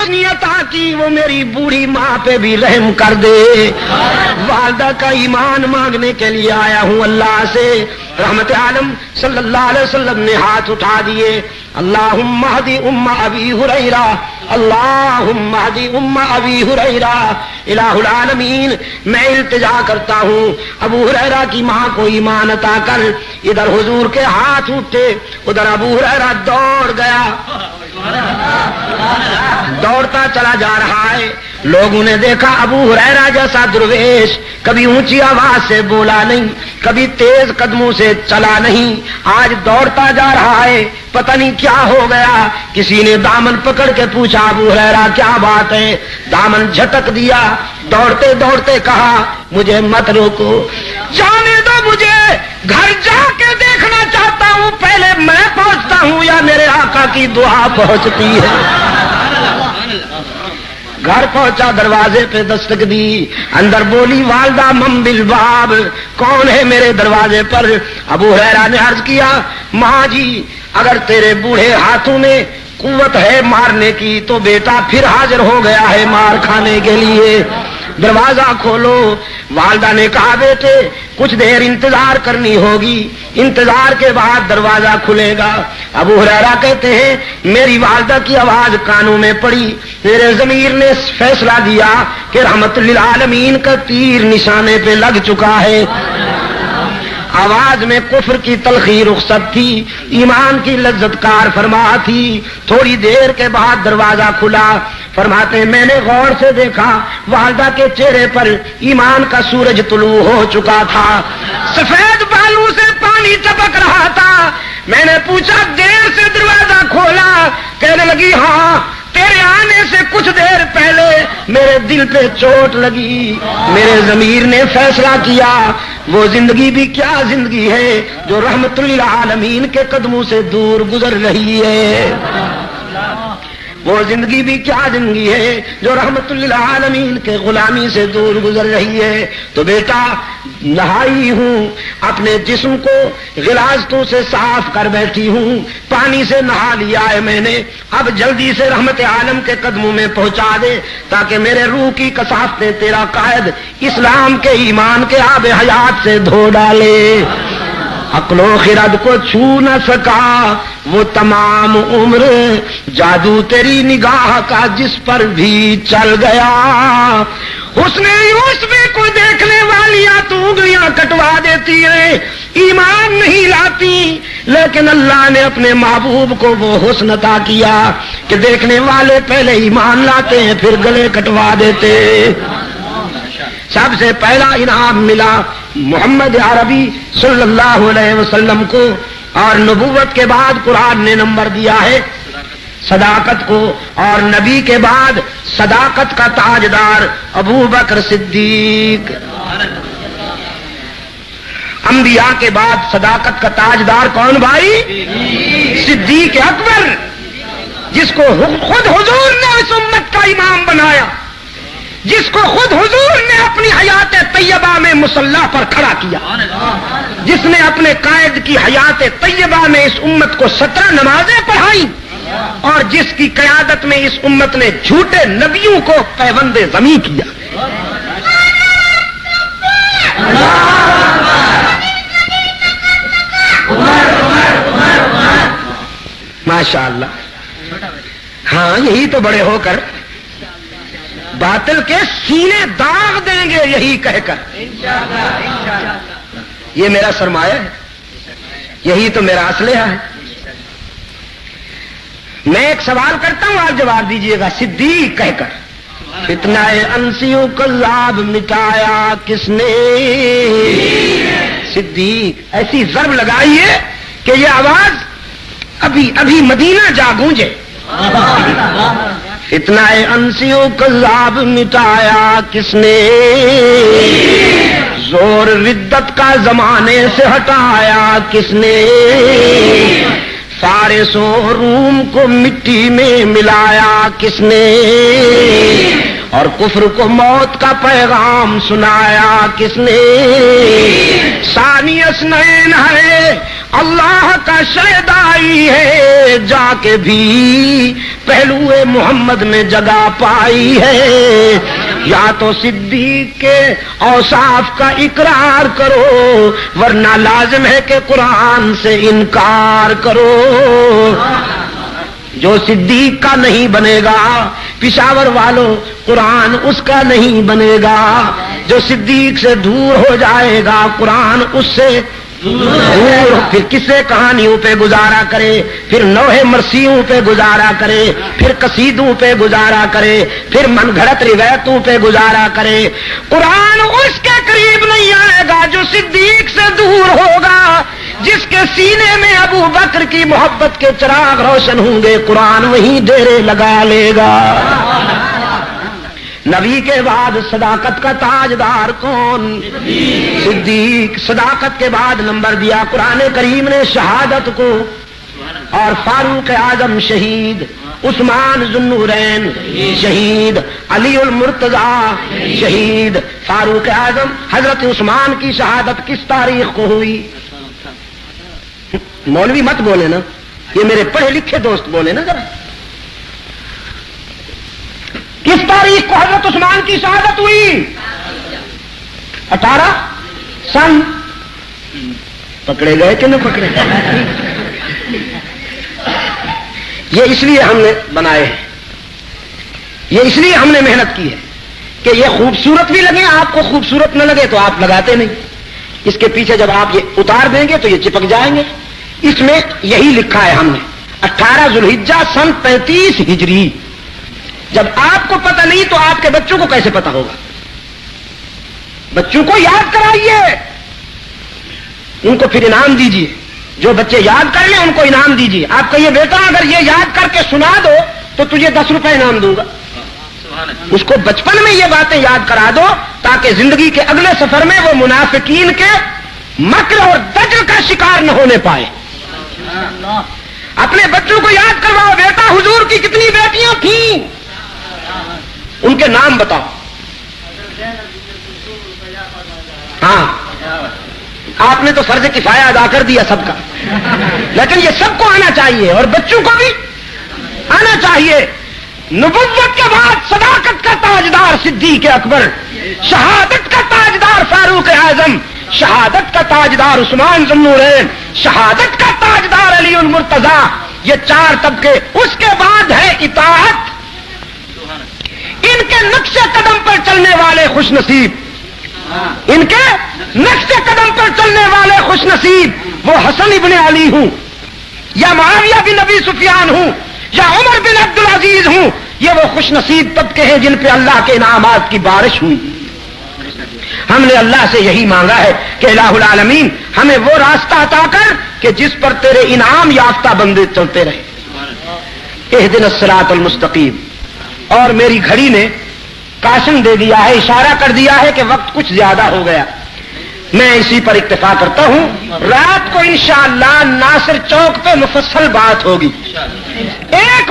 نیت کی وہ میری بوڑھی ماں پہ بھی رحم کر دے. والدہ کا ایمان مانگنے کے لیے آیا ہوں اللہ سے. رحمت عالم صلی اللہ علیہ وسلم نے ہاتھ اٹھا دیے. اللہم اہدی ام ابی ہریرہ، اللہم اہدی ام ابی ہریرہ. الہ العالمین میں التجا کرتا ہوں ابو ہریرہ کی ماں کو ایمان عطا کر. ادھر حضور کے ہاتھ اٹھے، ادھر ابو ہریرہ دوڑ گیا، دوڑتا چلا جا رہا ہے. لوگوں نے دیکھا ابو ہریرہ جیسا درویش کبھی اونچی آواز سے بولا نہیں، کبھی تیز قدموں سے چلا نہیں، آج دوڑتا جا رہا ہے. پتہ نہیں کیا ہو گیا. کسی نے دامن پکڑ کے پوچھا ابو ہریرہ کیا بات ہے؟ دامن جھٹک دیا. دوڑتے دوڑتے کہا مجھے مت روکو، جانے دو، مجھے گھر جا کے دیکھنا چاہتا ہوں. پہلے میں پہنچتا ہوں یا میرے آقا کی دعا پہنچتی ہے. گھر پہنچا، دروازے پہ دستک دی. اندر بولی والدہ من بالباب، کون ہے میرے دروازے پر؟ ابو ہریرہ نے عرض کیا ماں جی اگر تیرے بوڑھے ہاتھوں میں قوت ہے مارنے کی تو بیٹا پھر حاضر ہو گیا ہے مار کھانے کے لیے، دروازہ کھولو. والدہ نے کہا بیٹے کچھ دیر انتظار کرنی ہوگی، انتظار کے بعد دروازہ کھلے گا. ابو ہریرہ کہتے ہیں میری والدہ کی آواز کانوں میں پڑی. میرے ضمیر نے فیصلہ دیا کہ رحمت للعالمین کا تیر نشانے پہ لگ چکا ہے. آواز میں کفر کی تلخی رخصت تھی، ایمان کی لذت کار فرما تھی. تھوڑی دیر کے بعد دروازہ کھلا. فرماتے ہیں میں نے غور سے دیکھا والدہ کے چہرے پر ایمان کا سورج طلوع ہو چکا تھا، سفید بالوں سے پانی ٹپک رہا تھا. میں نے پوچھا دیر سے دروازہ کھولا؟ کہنے لگی ہاں تیرے آنے سے کچھ دیر پہلے میرے دل پہ چوٹ لگی. میرے ضمیر نے فیصلہ کیا وہ زندگی بھی کیا زندگی ہے جو رحمت للعالمین کے قدموں سے دور گزر رہی ہے. وہ زندگی بھی کیا زندگی ہے جو رحمت للعالمین کے غلامی سے دور گزر رہی ہے. تو بیٹا نہائی ہوں، اپنے جسم کو غلاظتوں سے صاف کر بیٹھی ہوں، پانی سے نہا لیا ہے میں نے. اب جلدی سے رحمت عالم کے قدموں میں پہنچا دے تاکہ میرے روح کی کثافتیں تیرا قائد اسلام کے ایمان کے آب حیات سے دھو ڈالے. عقل و خرد کو چھو نہ سکا وہ تمام عمر، جادو تیری نگاہ کا جس پر بھی چل گیا. حسن یوسف کو دیکھنے والیاں تو انگلیاں کٹوا دیتی ہیں، ایمان نہیں لاتی، لیکن اللہ نے اپنے محبوب کو وہ حسن عطا کیا کہ دیکھنے والے پہلے ایمان لاتے ہیں پھر گلے کٹوا دیتے. سب سے پہلا انعام ملا محمد عربی صلی اللہ علیہ وسلم کو، اور نبوت کے بعد قرآن نے نمبر دیا ہے صداقت کو، اور نبی کے بعد صداقت کا تاجدار ابو بکر صدیق. انبیاء کے بعد صداقت کا تاجدار کون بھائی؟ صدیق اکبر، جس کو خود حضور نے اس امت کا امام بنایا، جس کو خود حضور نے اپنی حیات طیبہ میں مصلی پر کھڑا کیا، جس نے اپنے قائد کی حیات طیبہ میں اس امت کو 17 نمازیں پڑھائیں، اور جس کی قیادت میں اس امت نے جھوٹے نبیوں کو پیوند زمیں کیا. ماشاء اللہ. ہاں یہی تو بڑے ہو کر باطل کے سینے داغ دیں گے، یہی کہہ کر یہ میرا سرمایہ ہے، یہی تو میرا اسلحہ ہے. میں ایک سوال کرتا ہوں آپ جواب دیجئے گا. صدیق کہہ کر فتنہ انسیوں کا لاب مٹایا کس نے؟ صدیق ایسی ضرب لگائیے کہ یہ آواز ابھی ابھی مدینہ جا گونجے. فتنہ انسیوں کا لاب مٹایا کس نے؟ زور ردت کا زمانے سے ہٹایا کس نے؟ فارس و روم کو مٹی میں ملایا کس نے؟ اور کفر کو موت کا پیغام سنایا کس نے؟ ثانی اثنین ہے اللہ کا شیدائی ہے، جا کے بھی پہلوئے محمد میں جگہ پائی ہے۔ یا تو صدیق کے اوصاف کا اقرار کرو، ورنہ لازم ہے کہ قرآن سے انکار کرو۔ جو صدیق کا نہیں بنے گا پشاور والوں، قرآن اس کا نہیں بنے گا۔ جو صدیق سے دور ہو جائے گا قرآن اس سے دور، پھر کسے کہانیوں پہ گزارا کرے، پھر نوحے مرثیوں پہ گزارا کرے، پھر قصیدوں پہ گزارا کرے، پھر من گھڑت روایتوں پہ گزارا کرے۔ قرآن اس کے قریب نہیں آئے گا جو صدیق سے دور ہوگا۔ جس کے سینے میں ابو بکر کی محبت کے چراغ روشن ہوں گے قرآن وہیں ڈیرے لگا لے گا۔ نبی کے بعد صداقت کا تاجدار کون؟ صدیق۔ صداقت کے بعد نمبر دیا قرآن کریم نے شہادت کو، اور فاروق اعظم شہید، عثمان ذو النورین شہید، علی المرتضی شہید۔ فاروق اعظم حضرت عثمان کی شہادت کس تاریخ کو ہوئی؟ مولوی مت بولے نا، یہ میرے پڑھے لکھے دوست بولے نا ذرا، کس تاریخ کو حضرت عثمان کی شہادت ہوئی؟ 18 سن۔ پکڑے گئے کہ نہ پکڑے گئے؟ یہ اس لیے ہم نے بنائے ہیں، یہ اس لیے ہم نے محنت کی ہے کہ یہ خوبصورت بھی لگے، آپ کو خوبصورت نہ لگے تو آپ لگاتے نہیں۔ اس کے پیچھے جب آپ یہ اتار دیں گے تو یہ چپک جائیں گے۔ اس میں یہی لکھا ہے ہم نے 18 ذوالحجہ سن 35 ہجری۔ جب آپ کو پتہ نہیں تو آپ کے بچوں کو کیسے پتہ ہوگا؟ بچوں کو یاد کرائیے، ان کو پھر انعام دیجیے۔ جو بچے یاد کر لیں ان کو انعام دیجیے۔ آپ کہیے بیٹا اگر یہ یاد کر کے سنا دو تو تجھے 10 روپے انعام دوں گا۔ اس کو بچپن میں یہ باتیں یاد کرا دو تاکہ زندگی کے اگلے سفر میں وہ منافقین کے مکر اور دجل کا شکار نہ ہونے پائے۔ اپنے بچوں کو یاد کرواؤ، بیٹا حضور کی کتنی بیٹیاں تھیں، ان کے نام بتاؤ۔ ہاں آپ نے تو فرض کفایہ ادا کر دیا سب کا، لیکن یہ سب کو آنا چاہیے اور بچوں کو بھی آنا چاہیے۔ نبوت کے بعد صداقت کا تاجدار صدیق اکبر، شہادت کا تاجدار فاروق اعظم، شہادت کا تاجدار عثمان ذو النورین، شہادت کا تاجدار علی المرتضی۔ یہ 4 طبقے۔ اس کے بعد ہے اطاعت۔ ان کے نقش قدم پر چلنے والے خوش نصیب، ان کے نقش قدم پر چلنے والے خوش نصیب، وہ حسن ابن علی ہوں یا معاویہ بن ابی سفیان ہوں یا عمر بن عبد العزیز ہوں، یہ وہ خوش نصیب طبقے ہیں جن پہ اللہ کے انعامات کی بارش ہوئی۔ ہم نے اللہ سے یہی مانگا ہے کہ الہ العالمین ہمیں وہ راستہ عطا کر کہ جس پر تیرے انعام یافتہ بندے چلتے رہے۔ اہدنا الصراط المستقیم۔ اور میری گھڑی نے کاشن دے دیا ہے، اشارہ کر دیا ہے کہ وقت کچھ زیادہ ہو گیا، میں اسی پر اکتفا کرتا ہوں۔ رات کو انشاءاللہ ناصر چوک پہ مفصل بات ہوگی۔ ایک